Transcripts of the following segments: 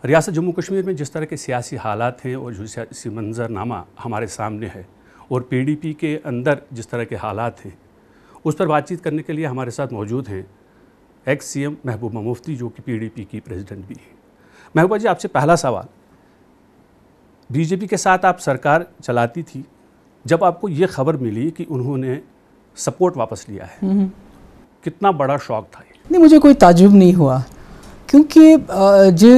ریاست جموں کشمیر میں جس طرح کے سیاسی حالات ہیں اور جو سیاسی منظرنامہ ہمارے سامنے ہے اور پی ڈی پی کے اندر جس طرح کے حالات ہیں اس پر بات چیت کرنے کے لیے ہمارے ساتھ موجود ہیں x C M Mehbooba Mufti جو کہ پی ڈی پی کی پریزیڈنٹ بھی ہیں۔ محبوبہ جی، آپ سے پہلا سوال، بی جے پی کے ساتھ آپ سرکار چلاتی تھی، جب آپ کو یہ خبر ملی کہ انہوں نے سپورٹ واپس لیا ہے، کتنا بڑا شوق تھا یہ؟ نہیں، مجھے کوئی تعجب نہیں ہوا، کیونکہ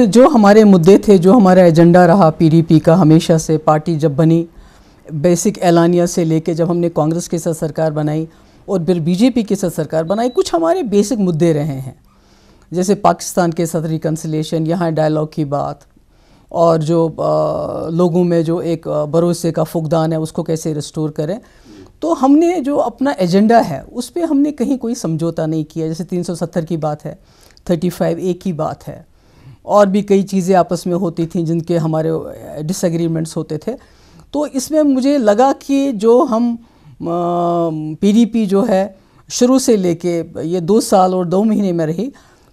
جو ہمارے مدعے تھے، جو ہمارا ایجنڈا رہا پی ڈی پی کا ہمیشہ سے، پارٹی جب بنی بیسک اعلانیہ سے لے کے جب ہم نے کانگریس کے ساتھ سرکار بنائی اور پھر بی جے پی کے ساتھ سرکار بنائی، کچھ ہمارے بیسک مدعے رہے ہیں، جیسے پاکستان کے ساتھ ریکنسلیشن، یہاں ڈائلاگ کی بات، اور جو لوگوں میں جو ایک بھروسے کا فقدان ہے اس کو کیسے ریسٹور کریں۔ تو ہم نے جو اپنا ایجنڈا ہے اس پہ ہم نے کہیں کوئی سمجھوتا نہیں کیا، جیسے 370 کی بات ہے، 35A کی بات ہے، اور بھی کئی چیزیں آپس میں ہوتی تھیں جن کے ہمارے ڈس ایگریمنٹس ہوتے تھے۔ تو اس میں مجھے لگا کہ جو ہم پی ڈی پی جو ہے شروع سے لے کے یہ 2 سال اور 2 مہینے میں رہی،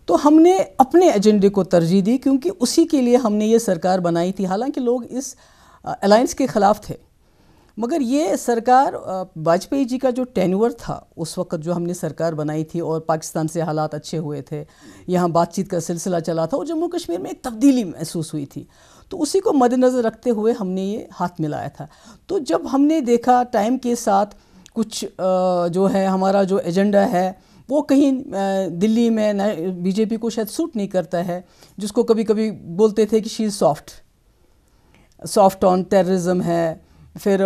تو ہم نے اپنے ایجنڈے کو ترجیح دی، کیونکہ اسی کے لیے ہم نے یہ سرکار بنائی تھی۔ حالانکہ لوگ اس الائنس کے خلاف تھے، مگر یہ سرکار واجپئی جی کا جو ٹینور تھا اس وقت جو ہم نے سرکار بنائی تھی، اور پاکستان سے حالات اچھے ہوئے تھے، یہاں بات چیت کا سلسلہ چلا تھا، اور جموں کشمیر میں ایک تبدیلی محسوس ہوئی تھی، تو اسی کو مد نظر رکھتے ہوئے ہم نے یہ ہاتھ ملایا تھا۔ تو جب ہم نے دیکھا ٹائم کے ساتھ کچھ جو ہے ہمارا جو ایجنڈا ہے وہ کہیں دلی میں بی جے پی کو شاید سوٹ نہیں کرتا ہے، جس کو کبھی کبھی بولتے تھے کہ شی از سافٹ آن ٹیررزم ہے، پھر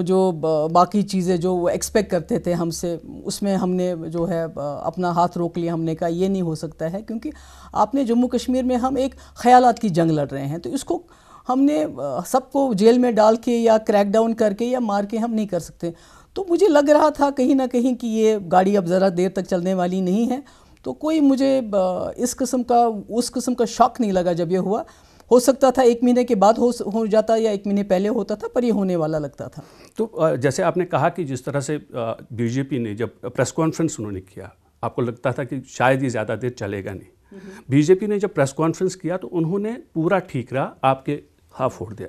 جو باقی چیزیں جو وہ ایکسپیکٹ کرتے تھے ہم سے، اس میں ہم نے جو ہے اپنا ہاتھ روک لیا۔ ہم نے کہا یہ نہیں ہو سکتا ہے، کیونکہ آپ نے جموں کشمیر میں ہم ایک خیالات کی جنگ لڑ رہے ہیں، تو اس کو ہم نے سب کو جیل میں ڈال کے یا کریک ڈاؤن کر کے یا مار کے ہم نہیں کر سکتے۔ تو مجھے لگ رہا تھا کہیں نہ کہیں کہ یہ گاڑی اب ذرا دیر تک چلنے والی نہیں ہے، تو کوئی مجھے اس قسم کا شاک نہیں لگا جب یہ ہوا۔ ہو سکتا تھا 1 مہینے کے بعد ہو جاتا یا 1 مہینے پہلے ہوتا تھا، پر یہ ہونے والا لگتا تھا۔ تو جیسے آپ نے کہا کہ جس طرح سے بی جے پی نے جب پریس کانفرنس انہوں نے کیا، آپ کو لگتا تھا کہ شاید یہ زیادہ دیر چلے گا نہیں، بی جے پی نے جب پریس کانفرنس کیا تو انہوں نے پورا ٹھیکرا آپ کے ہاتھ پھوڑ دیا۔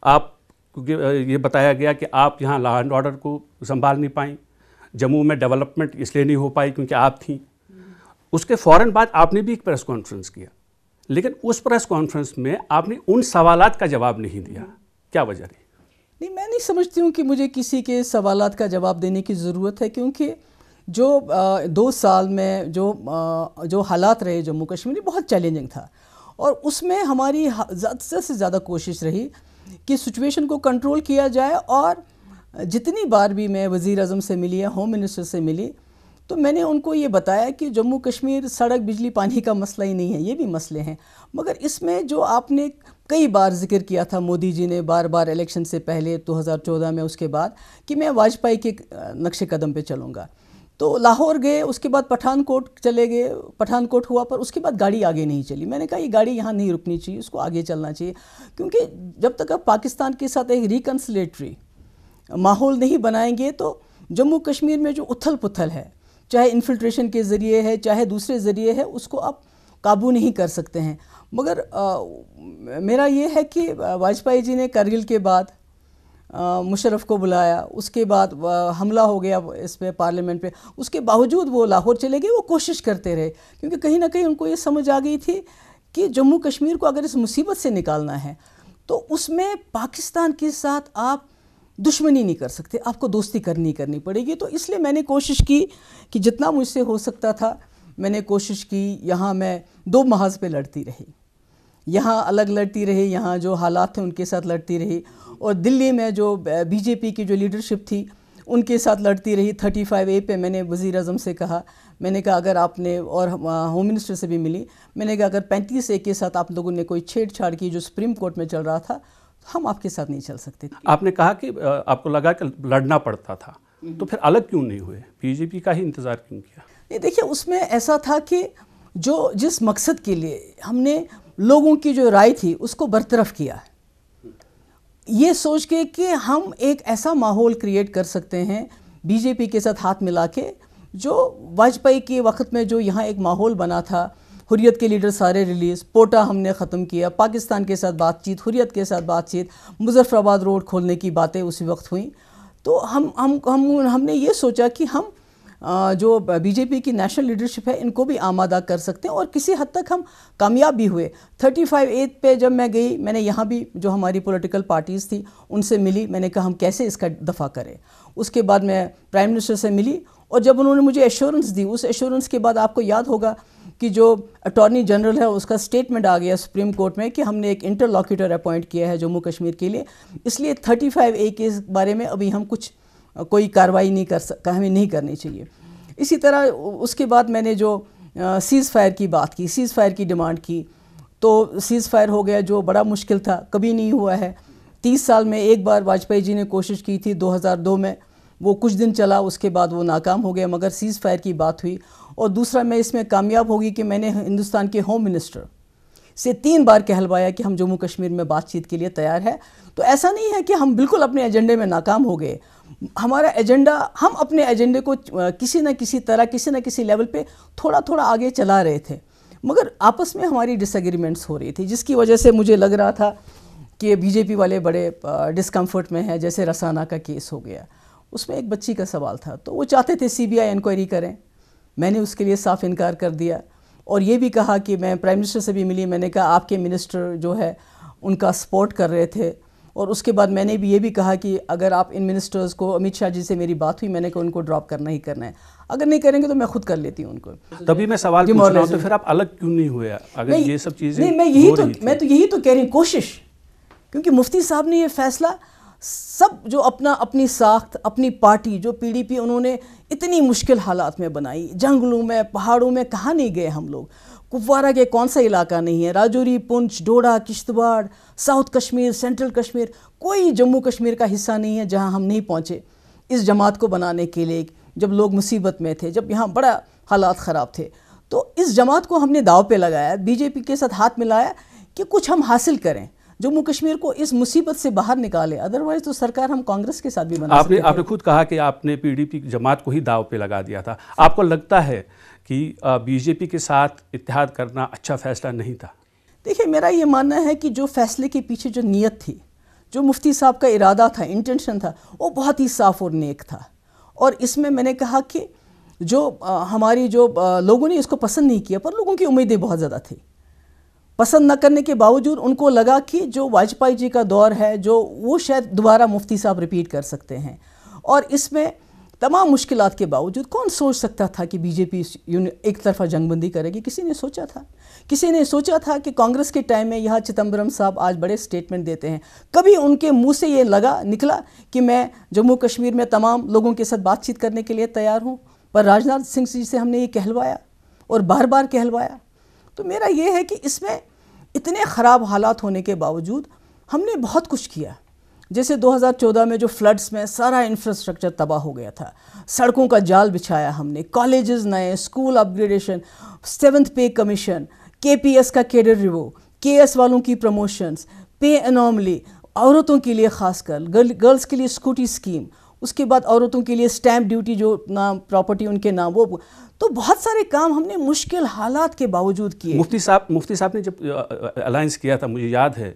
آپ یہ بتایا گیا کہ آپ یہاں لا اینڈ آرڈر کو سنبھال نہیں پائیں، جموں میں ڈیولپمنٹ اس لیے نہیں ہو پائی کیونکہ آپ تھیں۔ اس کے فوراً بعد آپ نے بھی ایک پریس کانفرنس کیا، لیکن اس پریس کانفرنس میں آپ نے ان سوالات کا جواب نہیں دیا، کیا وجہ رہی؟ نہیں، میں نہیں سمجھتی ہوں کہ مجھے کسی کے سوالات کا جواب دینے کی ضرورت ہے، کیونکہ جو 2 سال میں جو حالات رہے جموں کشمیر میں بہت چیلنجنگ تھا، اور اس میں ہماری زیادہ سے زیادہ کوشش رہی کہ سچویشن کو کنٹرول کیا جائے۔ اور جتنی بار بھی میں وزیر اعظم سے ملی یا ہوم منسٹر سے ملی تو میں نے ان کو یہ بتایا کہ جموں کشمیر سڑک بجلی پانی کا مسئلہ ہی نہیں ہے، یہ بھی مسئلے ہیں، مگر اس میں جو آپ نے کئی بار ذکر کیا تھا، مودی جی نے بار بار الیکشن سے پہلے 2014 میں، اس کے بعد، کہ میں واجپئی کے نقش قدم پہ چلوں گا۔ تو لاہور گئے، اس کے بعد پٹھان کوٹ چلے گئے، پٹھان کوٹ ہوا، پر اس کے بعد گاڑی آگے نہیں چلی۔ میں نے کہا یہ گاڑی یہاں نہیں رکنی چاہیے، اس کو آگے چلنا چاہیے، کیونکہ جب تک آپ پاکستان کے ساتھ ایک ریکنسلیٹری ماحول نہیں بنائیں گے تو جموں کشمیر میں جو اتھل پتھل ہے، چاہے انفلٹریشن کے ذریعے ہے چاہے دوسرے ذریعے ہے، اس کو آپ قابو نہیں کر سکتے ہیں۔ مگر میرا یہ ہے کہ واجپئی جی نے کرگل کے بعد مشرف کو بلایا، اس کے بعد حملہ ہو گیا اس پہ پارلیمنٹ پہ، اس کے باوجود وہ لاہور چلے گئے، وہ کوشش کرتے رہے، کیونکہ کہیں نہ کہیں ان کو یہ سمجھ آ گئی تھی کہ جموں کشمیر کو اگر اس مصیبت سے نکالنا ہے تو اس میں پاکستان کے ساتھ آپ دشمنی نہیں کر سکتے، آپ کو دوستی کرنی پڑے گی۔ تو اس لیے میں نے کوشش کی کہ جتنا مجھ سے ہو سکتا تھا میں نے کوشش کی، یہاں میں 2 محاذ پہ لڑتی رہی، یہاں الگ لڑتی رہی، یہاں جو حالات تھے ان کے ساتھ لڑتی رہی، اور دلی میں جو بی جے پی کی جو لیڈرشپ تھی ان کے ساتھ لڑتی رہی۔ 35A پہ میں نے وزیر اعظم سے کہا، میں نے کہا اگر آپ نے، اور ہوم منسٹر سے بھی ملی، میں نے کہا اگر 35A کے ساتھ آپ لوگوں نے کوئی چھیڑ چھاڑ کی جو سپریم کورٹ میں چل رہا تھا، ہم آپ کے ساتھ نہیں چل سکتے۔ آپ نے کہا کہ آپ کو لگا کہ لڑنا پڑتا تھا، تو پھر الگ کیوں نہیں ہوئے، بی جے پی کا ہی انتظار کیوں کیا؟ یہ دیکھیے، اس میں ایسا تھا کہ جس مقصد کے لیے ہم نے لوگوں کی جو رائے تھی اس کو برطرف کیا، یہ سوچ کے کہ ہم ایک ایسا ماحول کریٹ کر سکتے ہیں بی جے پی کے ساتھ ہاتھ ملا کے، جو واجپئی کے وقت میں جو یہاں ایک ماحول بنا تھا حریت کے لیڈر سارے ریلیز، پوٹا ہم نے ختم کیا، پاکستان کے ساتھ بات چیت، حریت کے ساتھ بات چیت، مظفر آباد روڈ کھولنے کی باتیں اسی وقت ہوئیں. تو ہم نے یہ سوچا کہ ہم جو بی جے پی کی نیشنل لیڈرشپ ہے ان کو بھی آمادہ کر سکتے ہیں، اور کسی حد تک ہم کامیاب بھی ہوئے. 35A پہ جب میں گئی، میں نے یہاں بھی جو ہماری پولیٹیکل پارٹیز تھی ان سے ملی، میں نے کہا ہم کیسے اس کا دفاع کریں. اس کے بعد میں پرائم منسٹر سے ملی، اور جب انہوں نے مجھے ایشورنس دی، اس ایشورنس کے بعد آپ کو یاد ہوگا کہ جو اٹارنی جنرل ہے اس کا سٹیٹمنٹ آ گیا سپریم کورٹ میں کہ ہم نے ایک انٹرلاکیوٹر اپوائنٹ کیا ہے جموں کشمیر کے لیے، اس لیے 35A کے بارے میں ابھی ہم کوئی کارروائی نہیں ہمیں نہیں کرنی چاہیے. اسی طرح اس کے بعد میں نے جو سیز فائر کی بات کی، سیز فائر کی ڈیمانڈ کی، تو سیز فائر ہو گیا جو بڑا مشکل تھا، کبھی نہیں ہوا ہے. 30 سال میں ایک بار واجپئی جی نے کوشش کی تھی 2002 میں، وہ کچھ دن چلا، اس کے بعد وہ ناکام ہو گیا، مگر سیز فائر کی بات ہوئی. اور دوسرا میں اس میں کامیاب ہوگی کہ میں نے ہندوستان کے ہوم منسٹر سے 3 بار کہلوایا کہ ہم جموں کشمیر میں بات چیت کے لیے تیار ہے. تو ایسا نہیں ہے کہ ہم بالکل اپنے ایجنڈے میں ناکام ہو گئے. ہمارا ایجنڈا، ہم اپنے ایجنڈے کو کسی نہ کسی طرح کسی نہ کسی لیول پہ تھوڑا تھوڑا آگے چلا رہے تھے، مگر آپس میں ہماری ڈس ایگریمنٹس ہو رہی تھی، جس کی وجہ سے مجھے لگ رہا تھا کہ بی جے پی والے بڑے ڈسکمفرٹ میں ہیں. جیسے رسانہ کا کیس ہو گیا، اس میں ایک بچی کا سوال تھا، تو وہ چاہتے تھے CBI انکوائری کریں. میں نے اس کے لیے صاف انکار کر دیا، اور یہ بھی کہا کہ میں پرائم منسٹر سے بھی ملی، میں نے کہا آپ کے منسٹر جو ہے ان کا سپورٹ کر رہے تھے. اور اس کے بعد میں نے بھی یہ بھی کہا کہ اگر آپ ان منسٹرز کو، امت شاہ جی سے میری بات ہوئی، میں نے کہا ان کو ڈراپ کرنا ہی کرنا ہے، اگر نہیں کریں گے تو میں خود کر لیتی ہوں ان کو. تبھی میں سوال پوچھ رہا ہوں، تو پھر آپ الگ کیوں نہیں ہوئے اگر یہ سب چیزیں؟ نہیں، میں تو یہی تو کہہ رہی ہوں، کوشش، کیونکہ مفتی صاحب نے یہ فیصلہ سب جو اپنی ساخت، اپنی پارٹی جو PDP انہوں نے اتنی مشکل حالات میں بنائی، جنگلوں میں، پہاڑوں میں کہاں نہیں گئے ہم لوگ، کپوارہ کے کون سا علاقہ نہیں ہے، راجوری، پنچ، ڈوڈا، کشتواڑ، ساؤتھ کشمیر، سینٹرل کشمیر، کوئی جموں کشمیر کا حصہ نہیں ہے جہاں ہم نہیں پہنچے اس جماعت کو بنانے کے لیے. جب لوگ مصیبت میں تھے، جب یہاں بڑا حالات خراب تھے، تو اس جماعت کو ہم نے داؤ پہ لگایا، BJP کے ساتھ ہاتھ ملایا کہ کچھ ہم حاصل کریں، جموں کشمیر کو اس مصیبت سے باہر نکالے. ادروائز تو سرکار ہم کانگریس کے ساتھ بھی بنا سکتے تھے. آپ نے خود کہا کہ آپ نے PDP جماعت کو ہی داؤ پہ لگا دیا تھا. آپ کو لگتا ہے کہ BJP کے ساتھ اتحاد کرنا اچھا فیصلہ نہیں تھا؟ دیکھیں، میرا یہ ماننا ہے کہ جو فیصلے کے پیچھے جو نیت تھی، جو مفتی صاحب کا ارادہ تھا، انٹینشن تھا، وہ بہت ہی صاف اور نیک تھا. اور اس میں نے کہا کہ جو ہماری جو لوگوں نے اس کو پسند نہیں کیا، پر لوگوں کی امیدیں بہت زیادہ تھی. پسند نہ کرنے کے باوجود ان کو لگا کہ جو واجپئی جی کا دور ہے، جو وہ شاید دوبارہ مفتی صاحب ریپیٹ کر سکتے ہیں. اور اس میں تمام مشکلات کے باوجود کون سوچ سکتا تھا کہ BJP ایک طرفہ جنگ بندی کرے گی؟ کسی نے سوچا تھا؟ کسی نے سوچا تھا کہ کانگریس کے ٹائم میں یہاں چدمبرم صاحب آج بڑے سٹیٹمنٹ دیتے ہیں، کبھی ان کے منہ سے یہ نکلا کہ میں جموں کشمیر میں تمام لوگوں کے ساتھ بات چیت کرنے کے لیے تیار ہوں؟ پر راجناتھ سنگھ جی سے ہم نے یہ کہلوایا اور بار بار کہلوایا. تو میرا یہ ہے کہ اس میں اتنے خراب حالات ہونے کے باوجود ہم نے بہت کچھ کیا. جیسے 2014 میں جو فلڈز میں سارا انفراسٹرکچر تباہ ہو گیا تھا، سڑکوں کا جال بچھایا ہم نے، کالجز نئے، اسکول اپ گریڈیشن، 7th پے کمیشن، KPS کا کیڈر ریویو، KS والوں کی پروموشنز، پے انوملی، عورتوں کے لیے خاص کر گرلز کے لیے اسکوٹی اسکیم، اس کے بعد عورتوں کے لیے سٹیمپ ڈیوٹی جو نام پراپرٹی ان کے نام، وہ تو بہت سارے کام ہم نے مشکل حالات کے باوجود کیے. مفتی صاحب نے جب الائنس کیا تھا، مجھے یاد ہے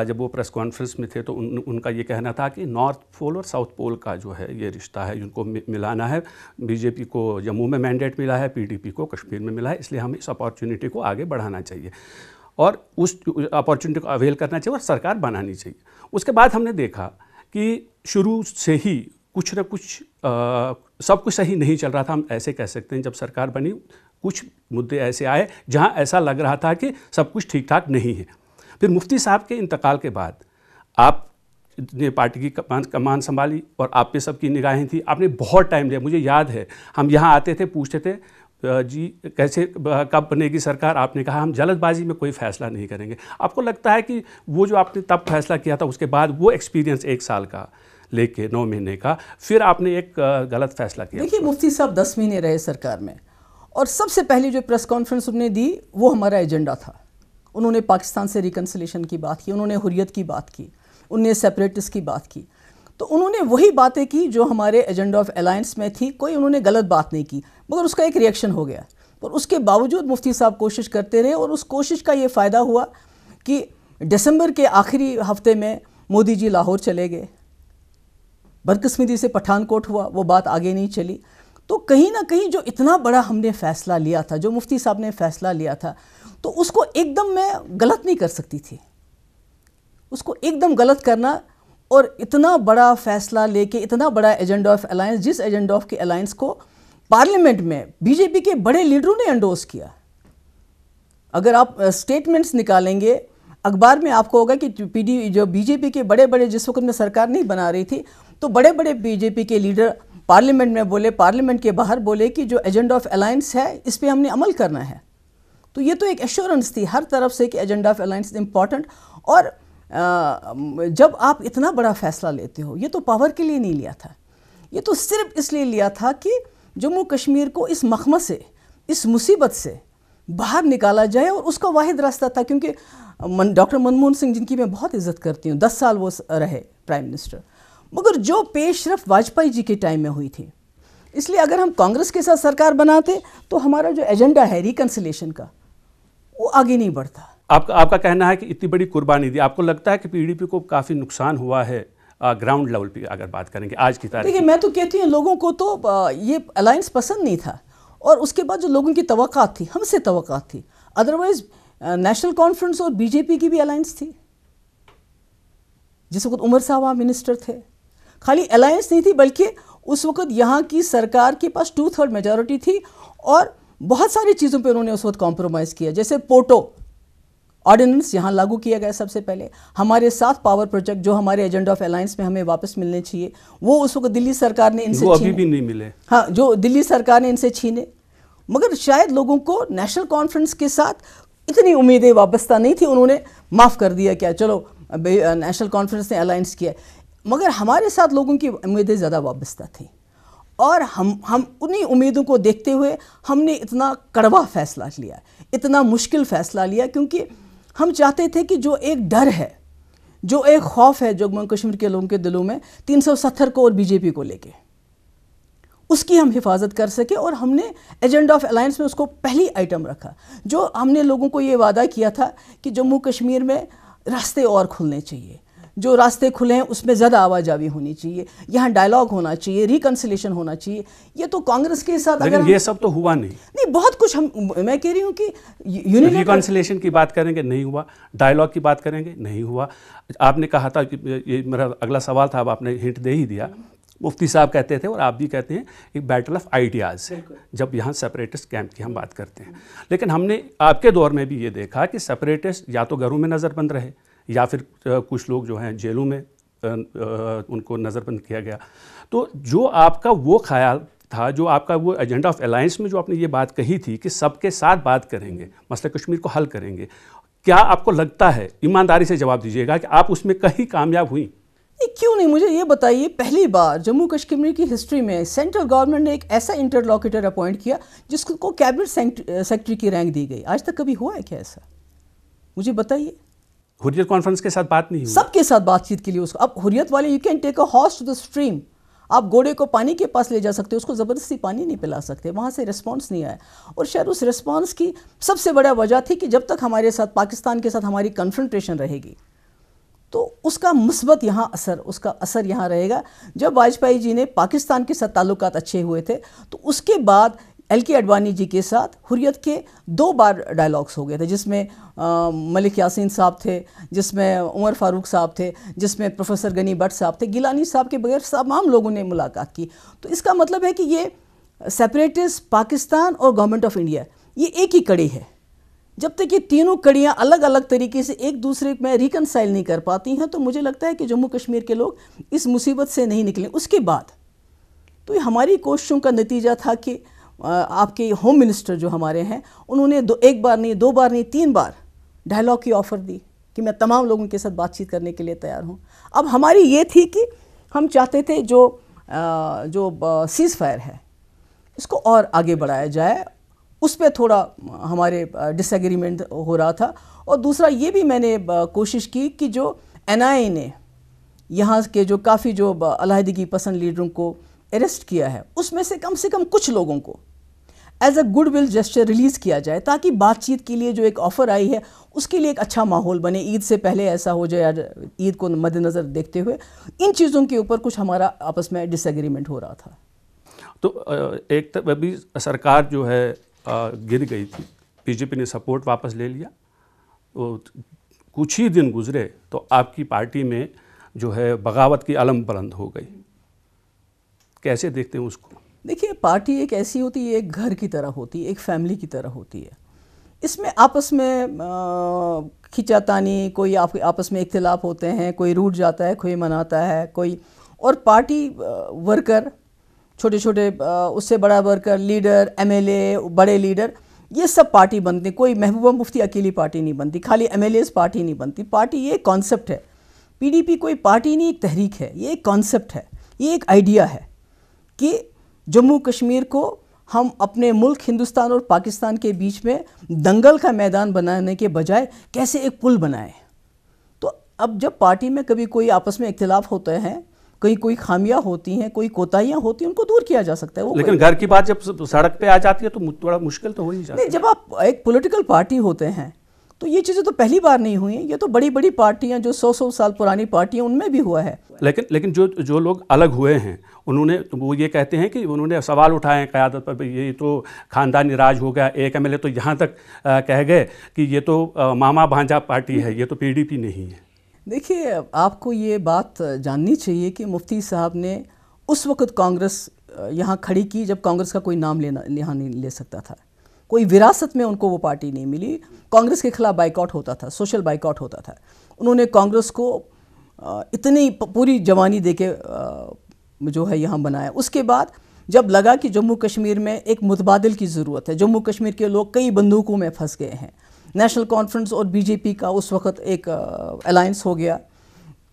جب وہ پریس کانفرنس میں تھے تو ان کا یہ کہنا تھا کہ نارتھ پول اور ساؤتھ پول کا جو ہے یہ رشتہ ہے، ان کو ملانا ہے. BJP کو جموں میں مینڈیٹ ملا ہے، PDP کو کشمیر میں ملا ہے، اس لیے ہمیں اس اپارچونیٹی کو آگے بڑھانا چاہیے اور اس اپارچونیٹی کو اویل کرنا چاہیے اور سرکار بنانی چاہیے. اس کے بعد ہم نے دیکھا کہ شروع سے ہی کچھ نہ کچھ سب کچھ صحیح نہیں چل رہا تھا. ہم ایسے کہہ سکتے ہیں جب سرکار بنی کچھ مدعے ایسے آئے جہاں ایسا لگ رہا تھا کہ سب کچھ ٹھیک ٹھاک نہیں ہے. پھر مفتی صاحب کے انتقال کے بعد آپ نے پارٹی کی کمان سنبھالی اور آپ پہ سب کی نگاہیں تھیں. آپ نے بہت ٹائم لیا. مجھے یاد ہے ہم یہاں آتے تھے، پوچھتے تھے جی کیسے کب بنے گی سرکار؟ آپ نے کہا ہم جلد بازی میں کوئی فیصلہ نہیں کریں گے. آپ کو لگتا ہے کہ وہ جو آپ نے تب فیصلہ کیا تھا، اس کے بعد وہ ایکسپیرینس 1 سال کا لے کے 9 مہینے کا، پھر آپ نے ایک غلط فیصلہ کیا؟ دیکھیے، مفتی صاحب 10 مہینے رہے سرکار میں، اور سب سے پہلی جو پریس کانفرنس انہوں نے دی وہ ہمارا ایجنڈا تھا. انہوں نے پاکستان سے ریکنسلیشن کی بات کی، انہوں نے حریت کی بات کی، انہوں نے سیپریٹس کی بات کی. تو انہوں نے وہی باتیں کی جو ہمارے ایجنڈا آف الائنس میں تھی. کوئی انہوں نے غلط بات نہیں کی، مگر اس کا ایک ریئیکشن ہو گیا. پر اس کے باوجود مفتی صاحب کوشش کرتے رہے، اور اس کوشش کا یہ فائدہ ہوا کہ دسمبر کے آخری ہفتے میں مودی جی لاہور چلے گئے، بدقسمتی سے پٹھان کوٹ ہوا، وہ بات آگے نہیں چلی۔ تو کہیں نہ کہیں جو اتنا بڑا ہم نے فیصلہ لیا تھا، جو مفتی صاحب نے فیصلہ لیا تھا، تو اس کو ایک دم میں غلط نہیں کر سکتی تھی۔ اس کو ایک دم غلط کرنا اور اتنا بڑا فیصلہ لے کے اتنا بڑا ایجنڈا آف الائنس، جس ایجنڈا آف کے الائنس کو پارلیمنٹ میں بی جے پی کے بڑے لیڈروں نے انڈوز کیا۔ اگر آپ سٹیٹمنٹس نکالیں گے اخبار میں، آپ کو ہوگا کہ جو بی جے پی کے بڑے بڑے، جس وقت میں سرکار نہیں بنا رہی تھی، تو بڑے بڑے بی جے پی کے لیڈر پارلیمنٹ میں بولے، پارلیمنٹ کے باہر بولے کہ جو ایجنڈا آف الائنس ہے اس پہ ہم نے عمل کرنا ہے۔ تو یہ تو ایک ایشورنس تھی ہر طرف سے کہ ایجنڈا آف الائنس امپورٹنٹ۔ اور جب آپ اتنا بڑا فیصلہ لیتے ہو، یہ تو پاور کے لیے نہیں لیا تھا، یہ تو صرف اس لیے لیا تھا کہ جموں کشمیر کو اس مخمص سے، اس مصیبت سے باہر نکالا جائے، اور اس کا واحد راستہ تھا، کیونکہ ڈاکٹر منموہن سنگھ، جن کی میں بہت عزت کرتی ہوں، 10 سال وہ رہے پرائم منسٹر، مگر جو پیش رفت واجپئی جی کے ٹائم میں ہوئی تھی، اس لیے اگر ہم کانگریس کے ساتھ سرکار بناتے تو ہمارا جو ایجنڈا ہے ریکنسلیشن کا، وہ آگے نہیں بڑھتا۔ آپ کا کہنا ہے کہ اتنی بڑی قربانی دی، آپ کو لگتا ہے کہ پی ڈی پی کو کافی نقصان ہوا ہے گراؤنڈ لیول پہ اگر بات کریں گے آج کی تاریخ؟ دیکھیے، میں تو کہتی ہوں لوگوں کو تو یہ الائنس پسند نہیں تھا، اور اس کے بعد جو لوگوں کی توقعات تھی، ہم سے توقعات تھی، ادروائز نیشنل کانفرنس اور بی جے پی کی بھی الائنس تھی، جس وقت عمر صاحب منسٹر تھے۔ خالی الائنس نہیں تھی، بلکہ اس وقت یہاں کی سرکار کے پاس 2/3 میجورٹی تھی، اور بہت ساری چیزوں پہ انہوں نے اس وقت کمپرومائز کیا، جیسے پورٹو آرڈیننس یہاں لاگو کیا گیا سب سے پہلے۔ ہمارے 7 پاور پروجیکٹ جو ہمارے ایجنڈا آف الائنس میں ہمیں واپس ملنے چاہیے، وہ اس وقت دلی سرکار نے ان سے چھینے، وہ ابھی بھی نہیں ملے۔ ہاں، جو دلی سرکار نے ان سے چھینے۔ مگر شاید لوگوں کو نیشنل کانفرنس کے ساتھ اتنی امیدیں وابستہ نہیں تھی، انہوں نے معاف کر دیا، کیا چلو نیشنل کانفرنس نے الائنس کیا، مگر ہمارے ساتھ لوگوں کی امیدیں زیادہ وابستہ تھیں، اور ہم انہی امیدوں کو دیکھتے ہوئے ہم نے اتنا کڑوا فیصلہ لیا، اتنا مشکل فیصلہ لیا، کیونکہ ہم چاہتے تھے کہ جو ایک ڈر ہے، جو ایک خوف ہے جموں کشمیر کے لوگوں کے دلوں میں 370 کو اور بی جے پی کو لے کے، اس کی ہم حفاظت کر سکے، اور ہم نے ایجنڈا آف الائنس میں اس کو پہلی آئٹم رکھا، جو ہم نے لوگوں کو یہ وعدہ کیا تھا کہ جموں کشمیر میں راستے اور کھلنے چاہیے، جو راستے کھلے ہیں اس میں زیادہ آواجاوی ہونی چاہیے، یہاں ڈائلاگ ہونا چاہیے، ریکنسلیشن ہونا چاہیے۔ یہ تو کانگریس کے ساتھ، لیکن یہ سب تو ہوا نہیں، بہت کچھ میں کہہ رہی ہوں کہ ریکنسلیشن کی بات کریں گے نہیں ہوا، ڈائلاگ کی بات کریں گے نہیں ہوا۔ آپ نے کہا تھا کہ یہ میرا اگلا سوال تھا، اب آپ نے ہنٹ دے ہی دیا، مفتی صاحب کہتے تھے اور آپ بھی کہتے ہیں ایک بیٹل آف آئیڈیاز ہے جب یہاں سپریٹسٹ کیمپ کی ہم بات کرتے ہیں، لیکن ہم نے آپ کے دور میں بھی یہ دیکھا کہ سپریٹسٹ یا تو گھروں میں نظر بند رہے، یا پھر کچھ لوگ جو ہیں جیلوں میں ان کو نظر بند کیا گیا۔ تو جو آپ کا وہ خیال تھا، جو آپ کا وہ ایجنڈا آف الائنس میں جو آپ نے یہ بات کہی تھی کہ سب کے ساتھ بات کریں گے، مسئلہ کشمیر کو حل کریں گے، کیا آپ کو لگتا ہے، ایمانداری سے جواب دیجیے گا، کہ آپ اس میں کہیں کامیاب ہوئیں؟ کیوں نہیں؟ مجھے یہ بتائیے، پہلی بار جموں کشمیر کی ہسٹری میں سینٹرل گورنمنٹ نے ایک ایسا انٹرلوکیٹر اپوائنٹ کیا جس کو کیبنٹ سیکرٹری کی رینک دی گئی، آج تک کبھی ہوا ہے کیا ایسا؟ مجھے بتائیے۔ حریت کانفرنس کے ساتھ بات نہیں ہوئی؟ سب کے ساتھ بات چیت کے لیے اس کو، اب حریت والے you can take a horse to the stream, آپ گھوڑے کو پانی کے پاس لے جا سکتے، اس کو زبردستی پانی نہیں پلا سکتے، وہاں سے رسپانس نہیں آیا، اور شاید اس رسپانس کی سب سے بڑا وجہ تھی کہ جب تک ہمارے ساتھ پاکستان کے ساتھ ہماری کنفرنٹریشن رہے گی تو اس کا مثبت یہاں اثر، اس کا اثر یہاں رہے گا۔ جب واجپئی جی نے پاکستان کے ساتھ تعلقات اچھے ہوئے تھے تو اس کے بعد ایل کے اڈوانی جی کے ساتھ حریت کے 2 بار ڈائلاگس ہو گئے تھے، جس میں ملک یاسین صاحب تھے، جس میں عمر فاروق صاحب تھے، جس میں پروفیسر غنی بٹ صاحب تھے، گیلانی صاحب کے بغیر تمام لوگوں نے ملاقات کی۔ تو اس کا مطلب ہے کہ یہ سیپریٹسٹ پاکستان اور گورنمنٹ آف انڈیا، یہ ایک ہی کڑی ہے۔ جب تک یہ تینوں کڑیاں الگ الگ طریقے سے ایک دوسرے میں ریکنسائل نہیں کر پاتی ہیں تو مجھے لگتا ہے کہ جموں کشمیر کے لوگ اس مصیبت سے نہیں نکلیں۔ اس کے بعد تو یہ ہماری کوششوں کا نتیجہ تھا کہ آپ کے ہوم منسٹر جو ہمارے ہیں، انہوں نے 1 بار نہیں، 2 بار نہیں، 3 بار ڈائلاگ کی آفر دی کہ میں تمام لوگوں کے ساتھ بات چیت کرنے کے لیے تیار ہوں۔ اب ہماری یہ تھی کہ ہم چاہتے تھے جو سیز فائر ہے اس کو اور آگے بڑھایا جائے، اس پہ تھوڑا ہمارے ڈس ایگریمنٹ ہو رہا تھا۔ اور دوسرا یہ بھی میں نے کوشش کی کہ جو NIA نے یہاں کے جو کافی جو علیحدگی پسند لیڈروں کو اریسٹ کیا ہے، اس میں سے کم کچھ لوگوں کو as a good will gesture release کیا جائے تاکہ بات چیت کے لیے جو ایک آفر آئی ہے اس کے لیے ایک اچھا ماحول بنے. عید سے پہلے ایسا ہو جائے, عید کو مد نظر دیکھتے ہوئے ان چیزوں کے اوپر کچھ ہمارا آپس میں ڈس ایگریمنٹ ہو رہا تھا. تو ایک ابھی سرکار جو ہے گر گئی تھی, بی جے پی نے سپورٹ واپس لے لیا, کچھ ہی دن گزرے تو آپ کی پارٹی میں جو ہے بغاوت کی علم بلند ہو گئی. کیسے دیکھتے ہیں اس کو؟ دیکھیے, پارٹی ایک ایسی ہوتی ہے, ایک گھر کی طرح ہوتی ہے, ایک فیملی کی طرح ہوتی ہے. اس میں آپس میں کھینچاتانی, کوئی آپس میں اختلاف ہوتے ہیں, کوئی روٹ جاتا ہے, کوئی مناتا ہے, کوئی اور پارٹی ورکر, چھوٹے چھوٹے اس سے بڑا worker, leader, M L A, بڑے لیڈر, یہ سب پارٹی بنتے ہیں. کوئی محبوبہ مفتی اکیلی پارٹی نہیں بنتی, خالی ایم ایل ایز پارٹی نہیں بنتی. پارٹی یہ ایک کانسیپٹ ہے. پی ڈی پی کوئی پارٹی نہیں, ایک تحریک ہے. یہ ایک کانسیپٹ ہے, یہ ایک آئیڈیا ہے کہ جموں کشمیر کو ہم اپنے ملک ہندوستان اور پاکستان کے بیچ میں دنگل کا میدان بنانے کے بجائے کیسے ایک پل بنائیں. تو اب جب پارٹی میں کبھی کوئی آپس میں اختلاف ہوتے ہیں, کہیں کوئی خامیاں ہوتی ہیں, کوئی کوتاہیاں ہوتی ہیں, ان کو دور کیا جا سکتا ہے. لیکن گھر کی بات جب سڑک پہ آ جاتی ہے تو تھوڑا مشکل تو ہو ہی جاتا ہے. جب آپ ایک پولیٹیکل پارٹی ہوتے ہیں تو یہ چیزیں تو پہلی بار نہیں ہوئی ہیں. یہ تو بڑی بڑی پارٹیاں جو 100 سال پرانی پارٹیاں, ان میں بھی ہوا ہے. لیکن جو لوگ الگ ہوئے ہیں انہوں نے وہ یہ کہتے ہیں کہ انہوں نے سوال اٹھائے ہیں قیادت پر, یہ تو خاندانی راج ہو گیا. ایک ایم ایل اے تو یہاں تک کہہ گئے کہ یہ تو ماما بھانجا پارٹی ہے, یہ تو پی ڈی پی نہیں ہے. دیکھیے, آپ کو یہ بات جاننی چاہیے کہ مفتی صاحب نے اس وقت کانگریس یہاں کھڑی کی جب کانگریس کا کوئی نام یہاں نہیں لے سکتا تھا. کوئی وراثت میں ان کو وہ پارٹی نہیں ملی. کانگریس کے خلاف بائیکاٹ ہوتا تھا, سوشل بائیکاٹ ہوتا تھا. انہوں نے کانگریس کو اتنی پوری جوانی دے کے جو ہے یہاں بنایا. اس کے بعد جب لگا کہ جموں کشمیر میں ایک متبادل کی ضرورت ہے, جموں کشمیر کے لوگ کئی بندوقوں میں پھنس گئے ہیں, نیشنل کانفرنس اور بی جے پی کا اس وقت ایک الائنس ہو گیا,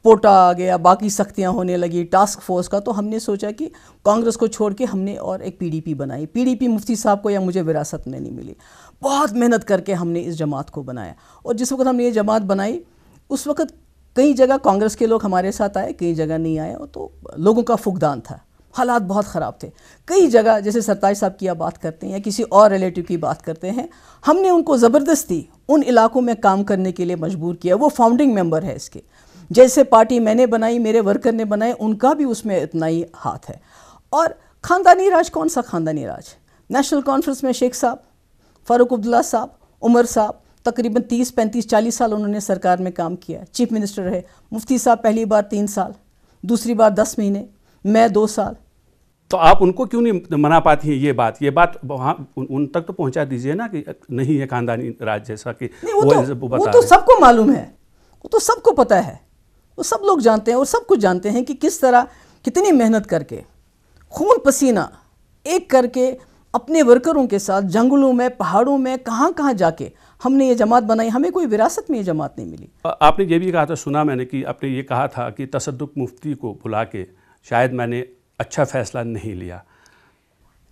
پوٹا آ گیا, باقی سختیاں ہونے لگی, ٹاسک فورس کا. تو ہم نے سوچا کہ کانگریس کو چھوڑ کے ہم نے اور ایک پی ڈی پی بنائی. پی ڈی پی مفتی صاحب کو یا مجھے وراثت میں نہیں ملی. بہت محنت کر کے ہم نے اس جماعت کو بنایا. اور جس وقت ہم نے یہ جماعت بنائی اس وقت کئی جگہ کانگریس کے لوگ ہمارے ساتھ آئے, کئی جگہ نہیں آئے. تو لوگوں کا فقدان تھا, حالات بہت خراب تھے. کئی جگہ جیسے سرتاج صاحب کی آپ بات کرتے ہیں یا کسی اور ریلیٹیو کی بات کرتے ہیں, ہم نے ان کو زبردستی ان علاقوں میں کام کرنے کے لیے مجبور کیا. وہ فاؤنڈنگ ممبر ہے اس کے. جیسے پارٹی میں نے بنائی, میرے ورکر نے بنائے, ان کا بھی اس میں اتنا ہی ہاتھ ہے. اور خاندانی راج, کون سا خاندانی راج؟ نیشنل کانفرنس میں شیخ صاحب, فاروق عبداللہ صاحب, عمر صاحب, تقریباً 30 35 40 سال انہوں نے سرکار میں کام کیا, چیف منسٹر رہے. مفتی صاحب پہلی بار 3 سال, دوسری بار 10 مہینے, میں 2 سال. تو آپ ان کو کیوں نہیں منا پاتی ہیں؟ یہ بات وہاں ان تک تو پہنچا دیجئے نا کہ نہیں ہے خاندانی راج جیسا کہ وہ تو سب کو معلوم ہے, وہ تو سب کو پتہ ہے, وہ سب لوگ جانتے ہیں اور سب کچھ جانتے ہیں کہ کس طرح کتنی محنت کر کے خون پسینہ ایک کر کے اپنے ورکروں کے ساتھ جنگلوں میں, پہاڑوں میں, کہاں کہاں جا کے ہم نے یہ جماعت بنائی. ہمیں کوئی وراثت میں یہ جماعت نہیں ملی. آپ نے یہ بھی کہا تھا, سنا میں نے کہ آپ نے یہ کہا تھا کہ تصدق مفتی کو بلا کے شاید میں نے اچھا فیصلہ نہیں لیا.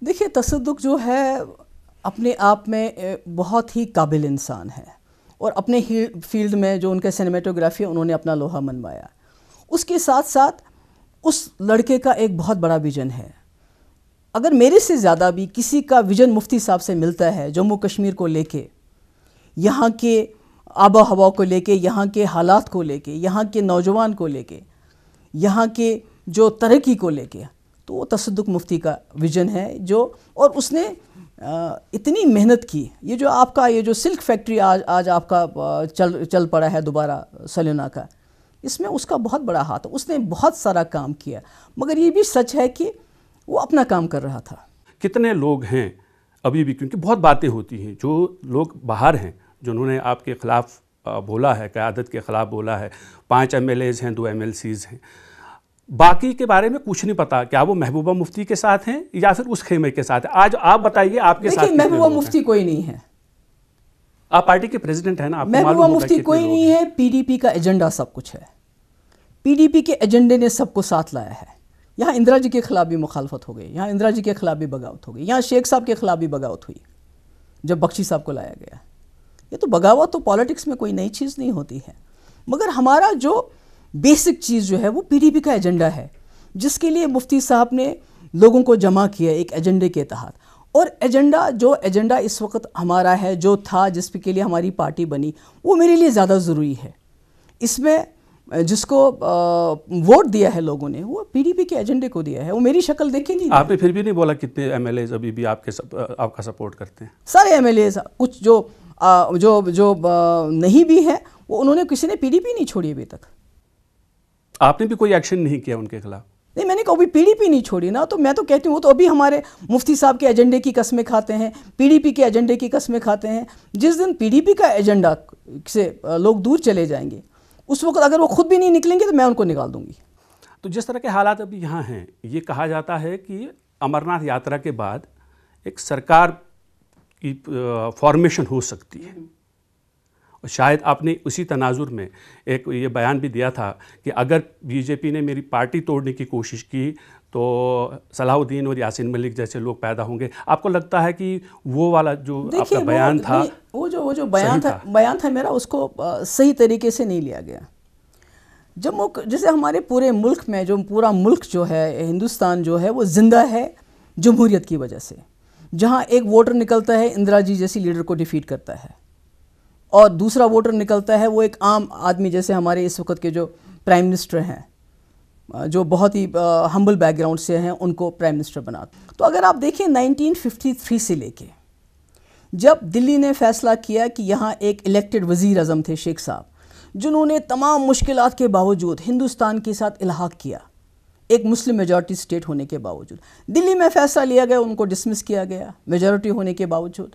دیکھیے, تصدق جو ہے اپنے آپ میں بہت ہی قابل انسان ہے اور اپنے فیلڈ میں جو ان کا سینیمیٹوگرافی ہے انہوں نے اپنا لوہا منوایا. اس کے ساتھ ساتھ اس لڑکے کا ایک بہت بڑا ویژن ہے. اگر میرے سے زیادہ بھی کسی کا ویژن مفتی صاحب سے ملتا ہے جموں کشمیر کو لے کے, یہاں کے آب و ہوا کو لے کے, یہاں کے حالات کو لے کے, یہاں کے نوجوان کو لے کے, یہاں کے جو ترقی کو لے کے, تو وہ تصدق مفتی کا ویژن ہے. جو اور اس نے اتنی محنت کی. یہ جو آپ کا یہ جو سلک فیکٹری آج آپ کا چل پڑا ہے دوبارہ سلینا کا, اس میں اس کا بہت بڑا ہاتھ ہے. اس نے بہت سارا کام کیا, مگر یہ بھی سچ ہے کہ وہ اپنا کام کر رہا تھا. کتنے لوگ ہیں ابھی بھی, کیونکہ بہت باتیں ہوتی ہیں, جو لوگ باہر ہیں جنہوں نے آپ کے خلاف بولا ہے, قیادت کے خلاف بولا ہے, 5 ایم ایل ایز ہیں, 2 ایم ایل سیز ہیں, باقی کے بارے میں کچھ نہیں پتا کیا وہ محبوبہ مفتی کے ساتھ ہیں یا پھر اس خیمے کے ساتھ ہیں. آج آپ بتائیے آپ کے ساتھ. دیکھیے, محبوبہ مفتی کوئی نہیں ہے. آپ پارٹی کے پریزیڈنٹ ہیں نا, محبوبہ مفتی کوئی نہیں ہے. پی ڈی پی کا ایجنڈا سب کچھ ہے. پی ڈی پی کے ایجنڈے نے سب کو ساتھ لایا ہے. یہاں اندرا جی کے خلاف بھی مخالفت ہو گئی, یہاں اندرا جی کے خلاف بھی بغاوت ہو گئی, یہاں شیخ صاحب کے خلاف بھی بغاوت ہوئی جب بخشی صاحب کو لایا گیا. یہ تو بغاوت تو پالیٹکس میں کوئی نئی چیز نہیں ہوتی ہے, مگر ہمارا جو بیسک چیز جو ہے وہ پی ڈی پی کا ایجنڈا ہے, جس کے لیے مفتی صاحب نے لوگوں کو جمع کیا ایک ایجنڈے کے تحت. اور جو ایجنڈا اس وقت ہمارا ہے، جو تھا، جس کے لیے ہماری پارٹی بنی، وہ میرے لیے زیادہ ضروری ہے. اس میں جس کو ووٹ دیا ہے لوگوں نے، وہ پی ڈی پی کے ایجنڈے کو دیا ہے. وہ میری شکل دیکھیں نہیں. آپ نے پھر بھی نہیں بولا کتنے ایم ایل ایز ابھی بھی آپ کا سپورٹ کرتے ہیں؟ سارے ایم ایل ایز، کچھ جو نہیں بھی ہیں، وہ انہوں نے، کسی نے پی ڈی پی نہیں چھوڑی ابھی تک. آپ نے بھی کوئی ایکشن نہیں کیا ان کے خلاف؟ نہیں، میں نے کہا ابھی پی ڈی پی نہیں چھوڑی نا. تو میں تو کہتی ہوں وہ تو ابھی ہمارے مفتی صاحب کے ایجنڈے کی قسمیں کھاتے ہیں، پی ڈی پی کے ایجنڈے کی قسمیں کھاتے ہیں. جس دن پی ڈی پی کا ایجنڈا سے لوگ دور چلے جائیں گے، اس وقت اگر وہ خود بھی نہیں نکلیں گے تو میں ان کو نکال دوں گی. تو جس طرح کے حالات ابھی یہاں ہیں، یہ کہا جاتا ہے کہ امرناتھ یاترا کے بعد ایک سرکار کی فارمیشن ہو سکتی ہے. اور شاید آپ نے اسی تناظر میں ایک یہ بیان بھی دیا تھا کہ اگر بی جے پی نے میری پارٹی توڑنے کی کوشش کی تو صلاح الدین اور یاسین ملک جیسے لوگ پیدا ہوں گے. آپ کو لگتا ہے کہ وہ والا جو آپ کا بیان تھا، وہ جو بیان تھا میرا، اس کو صحیح طریقے سے نہیں لیا گیا. جیسے ہمارے پورے ملک میں، جو پورا ملک جو ہے، ہندوستان جو ہے، وہ زندہ ہے جمہوریت کی وجہ سے. جہاں ایک ووٹر نکلتا ہے اندرا جی جیسی لیڈر کو ڈیفیٹ کرتا ہے، اور دوسرا ووٹر نکلتا ہے وہ ایک عام آدمی، جیسے ہمارے اس وقت کے جو پرائم منسٹر ہیں، جو بہت ہی ہمبل بیک گراؤنڈ سے ہیں، ان کو پرائم منسٹر بناتے. تو اگر آپ دیکھیں 1953 سے لے کے جب دلی نے فیصلہ کیا کہ یہاں ایک الیکٹڈ وزیر اعظم تھے شیخ صاحب، جنہوں نے تمام مشکلات کے باوجود ہندوستان کے ساتھ الحاق کیا، ایک مسلم میجورٹی اسٹیٹ ہونے کے باوجود. دلی میں فیصلہ لیا گیا، ان کو ڈسمس کیا گیا میجورٹی ہونے کے باوجود.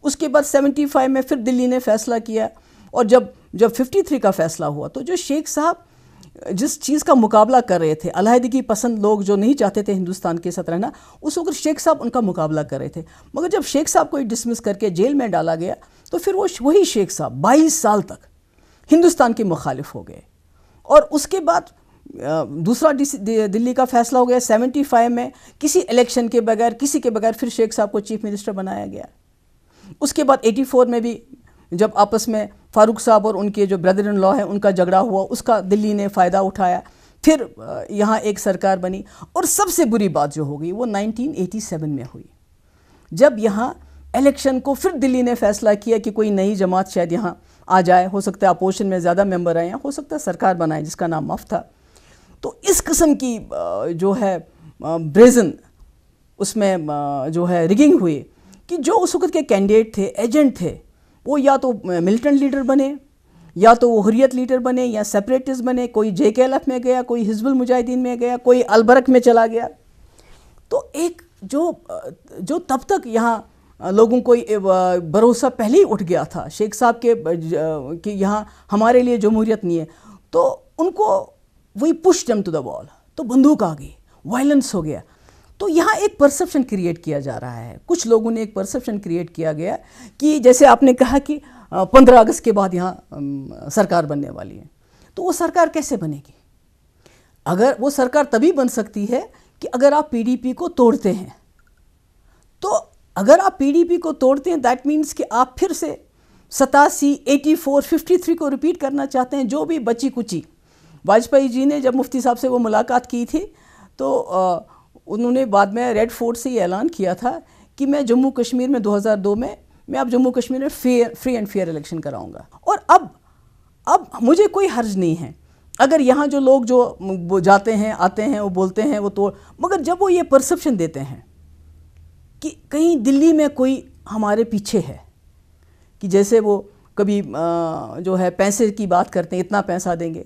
اس کے بعد 75 میں پھر دلی نے فیصلہ کیا، اور جب 53 کا فیصلہ ہوا تو جو شیخ صاحب جس چیز کا مقابلہ کر رہے تھے، علیحدگی پسند لوگ جو نہیں چاہتے تھے ہندوستان کے ساتھ رہنا، اس وقت شیخ صاحب ان کا مقابلہ کر رہے تھے. مگر جب شیخ صاحب کو ڈسمس کر کے جیل میں ڈالا گیا تو پھر وہی شیخ صاحب 22 سال تک ہندوستان کے مخالف ہو گئے. اور اس کے بعد دوسرا دلی کا فیصلہ ہو گیا 75 میں، کسی الیکشن کے بغیر، کسی کے بغیر پھر شیخ صاحب کو چیف منسٹر بنایا گیا. اس کے بعد 84 میں بھی جب آپس میں فاروق صاحب اور ان کے جو بردر ان لا ہیں ان کا جھگڑا ہوا، اس کا دلی نے فائدہ اٹھایا، پھر یہاں ایک سرکار بنی. اور سب سے بری بات جو ہو گئی وہ 1987 میں ہوئی، جب یہاں الیکشن کو پھر دلی نے فیصلہ کیا کہ کوئی نئی جماعت شاید یہاں آ جائے، ہو سکتا ہے اپوزیشن میں زیادہ ممبر آئے ہیں، ہو سکتا ہے سرکار بنائے، جس کا نام مف تھا. تو اس قسم کی جو ہے بریزن اس میں جو ہے ریگنگ ہوئی کہ جو اس وقت کے کینڈیڈیٹ تھے، ایجنٹ تھے، وہ یا تو ملیٹنٹ لیڈر بنے، یا تو وہ حریت لیڈر بنے، یا سیپریٹسٹ بنے. کوئی جے کے ایل ایف میں گیا، کوئی حزب المجاہدین میں گیا، کوئی البرک میں چلا گیا. تو ایک جو تب تک یہاں لوگوں کو بھروسہ پہلے ہی اٹھ گیا تھا شیخ صاحب کے کہ یہاں ہمارے لیے جمہوریت نہیں ہے، تو ان کو وہی پش دیم ٹو دا وال. تو بندوق آ گئی، وائلنس ہو گیا. تو یہاں ایک پرسیپشن کریٹ کیا جا رہا ہے، کچھ لوگوں نے ایک پرسیپشن کریٹ کیا گیا کہ جیسے آپ نے کہا کہ 15 اگست کے بعد یہاں سرکار بننے والی ہے. تو وہ سرکار کیسے بنے گی؟ اگر وہ سرکار تبھی بن سکتی ہے کہ اگر آپ پی ڈی پی کو توڑتے ہیں. تو اگر آپ پی ڈی پی کو توڑتے ہیں دیٹ مینس کہ آپ پھر سے 87, 84, 53 کو ریپیٹ کرنا چاہتے ہیں، جو بھی بچی کچی. واجپئی جی نے جب مفتی صاحب سے وہ ملاقات کی تھی تو انہوں نے بعد میں ریڈ فورٹ سے یہ اعلان کیا تھا کہ میں جموں کشمیر میں 2002 میں اب جموں کشمیر میں فری اینڈ فیئر الیکشن کراؤں گا. اور اب مجھے کوئی حرج نہیں ہے اگر یہاں جو لوگ جو جاتے ہیں، آتے ہیں، وہ بولتے ہیں وہ توڑ، مگر جب وہ یہ پرسیپشن دیتے ہیں کہ کہیں دلی میں کوئی ہمارے پیچھے ہے، کہ جیسے وہ کبھی جو ہے پیسے کی بات کرتے ہیں، اتنا پیسہ دیں گے،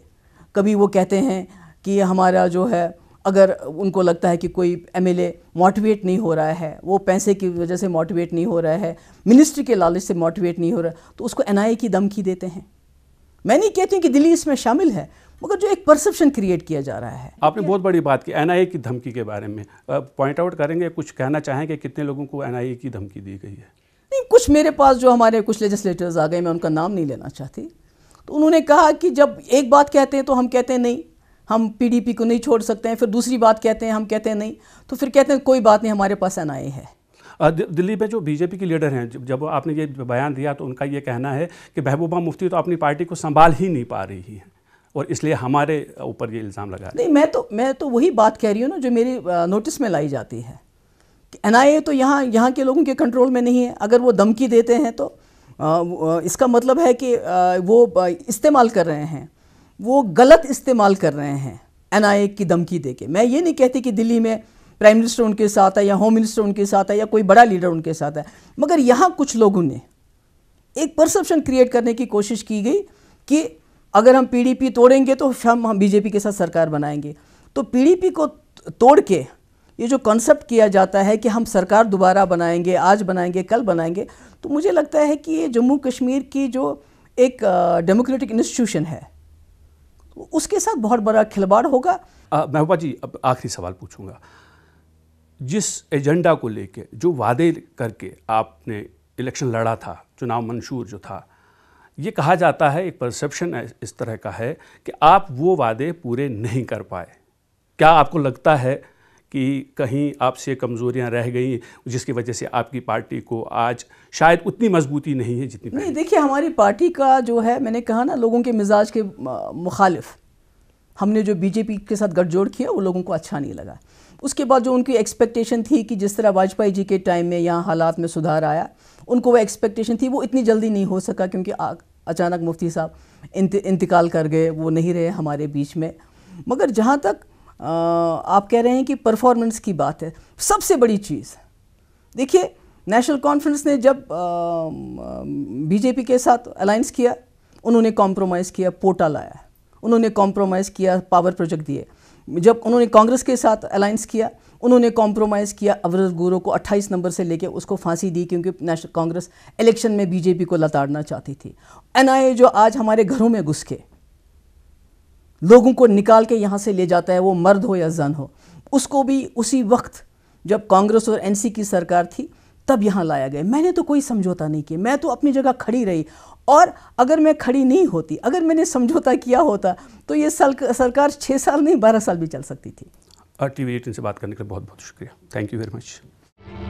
کبھی وہ کہتے ہیں کہ ہمارا جو ہے اگر ان کو لگتا ہے کہ کوئی ایم ایل اے موٹیویٹ نہیں ہو رہا ہے، وہ پیسے کی وجہ سے موٹیویٹ نہیں ہو رہا ہے، منسٹری کے لالچ سے موٹیویٹ نہیں ہو رہا، تو اس کو این آئی اے کی دھمکی دیتے ہیں. میں نہیں کہتی ہوں کہ دلی اس میں شامل ہے، مگر جو ایک پرسیپشن کریٹ کیا جا رہا ہے. آپ نے بہت بڑی بات کی این آئی اے کی دھمکی کے بارے میں، پوائنٹ آؤٹ کریں گے، کچھ کہنا چاہیں کہ کتنے لوگوں کو این آئی اے کی دھمکی دی گئی ہے؟ نہیں، کچھ میرے پاس جو ہمارے کچھ لیجسلیٹرز آ گئے، میں ان کا نام نہیں لینا چاہتی، تو انہوں نے کہا کہ جب ایک بات کہتے ہیں تو ہم کہتے ہیں نہیں ہم پی ڈی پی کو نہیں چھوڑ سکتے ہیں، پھر دوسری بات کہتے ہیں ہم کہتے ہیں نہیں، تو پھر کہتے ہیں کوئی بات نہیں ہمارے پاس این آئی اے ہے. دلی میں جو بی جے پی کے لیڈر ہیں، جب آپ نے یہ بیان دیا تو ان کا یہ کہنا ہے کہ محبوبہ مفتی تو اپنی پارٹی کو سنبھال ہی نہیں پا رہی ہیں اور اس لیے ہمارے اوپر یہ الزام لگا. نہیں، میں تو وہی بات کہہ رہی ہوں نا جو میری نوٹس میں لائی جاتی ہے NIA تو یہاں کے لوگوں کے کنٹرول میں نہیں ہے. اگر وہ دھمکی دیتے ہیں تو اس کا مطلب ہے کہ وہ استعمال کر رہے ہیں, وہ غلط استعمال کر رہے ہیں NIA کی دھمکی دے کے. میں یہ نہیں کہتی کہ دلی میں پرائم منسٹر ان کے ساتھ ہے یا ہوم منسٹر ان کے ساتھ ہے یا کوئی بڑا لیڈر ان کے ساتھ ہے, مگر یہاں کچھ لوگوں نے ایک پرسپشن کریٹ کرنے کی کوشش کی گئی کہ اگر ہم PDP توڑیں گے تو ہم BJP کے ساتھ سرکار بنائیں گے. تو PDP کو توڑ کے یہ جو کانسیپٹ کیا جاتا ہے کہ ہم سرکار دوبارہ بنائیں گے, آج بنائیں گے, کل بنائیں گے, تو مجھے لگتا ہے کہ یہ جموں کشمیر کی جو ایک ڈیموکریٹک انسٹیٹیوشن ہے اس کے ساتھ بہت بڑا کھلواڑ ہوگا. محبوبہ جی, اب آخری سوال پوچھوں گا. جس ایجنڈا کو لے کے جو وعدے کر کے آپ نے الیکشن لڑا تھا, چناؤ منشور جو تھا, یہ کہا جاتا ہے, ایک پرسیپشن اس طرح کا ہے کہ آپ وہ وعدے پورے نہیں کر پائے. کیا آپ کو لگتا ہے کہ کہیں آپ سے کمزوریاں رہ گئیں جس کی وجہ سے آپ کی پارٹی کو آج شاید اتنی مضبوطی نہیں ہے جتنی پہلے؟ نہیں, دیکھیے ہماری پارٹی کا جو ہے, میں نے کہا نا, لوگوں کے مزاج کے مخالف ہم نے جو BJP کے ساتھ گٹھ جوڑ کیا وہ لوگوں کو اچھا نہیں لگا. اس کے بعد جو ان کی ایکسپیکٹیشن تھی کہ جس طرح واجپئی جی کے ٹائم میں یہاں حالات میں سدھار آیا, ان کو وہ ایکسپیکٹیشن تھی, وہ اتنی جلدی نہیں ہو سکا کیونکہ اچانک مفتی صاحب انتقال کر گئے, وہ نہیں رہے ہمارے بیچ میں. مگر جہاں تک آپ کہہ رہے ہیں کہ پرفارمنس کی بات ہے, سب سے بڑی چیز دیکھیے, نیشنل کانفرنس نے جب BJP کے ساتھ الائنس کیا, انہوں نے کمپرومائز کیا, پوٹا لایا, انہوں نے کمپرومائز کیا, پاور پروجیکٹ دیے. جب انہوں نے کانگریس کے ساتھ الائنس کیا, انہوں نے کمپرومائز کیا, اورز گورو کو 28 نمبر سے لے کے اس کو پھانسی دی کیونکہ نیشنل کانگریس الیکشن میں BJP کو لتاڑنا چاہتی تھی. NIA جو آج ہمارے گھروں میں گھس کے لوگوں کو نکال کے یہاں سے لے جاتا ہے, وہ مرد ہو یا زن ہو, اس کو بھی اسی وقت جب کانگریس اور NC کی سرکار تھی تب یہاں لایا گیا. میں نے تو کوئی سمجھوتا نہیں کیا, میں تو اپنی جگہ کھڑی رہی, اور اگر میں کھڑی نہیں ہوتی, اگر میں نے سمجھوتا کیا ہوتا تو یہ سرکار 6 سال نہیں 12 سال بھی چل سکتی تھی. TV 18 سے بات کرنے کے لیے بہت بہت شکریہ. Thank you very much.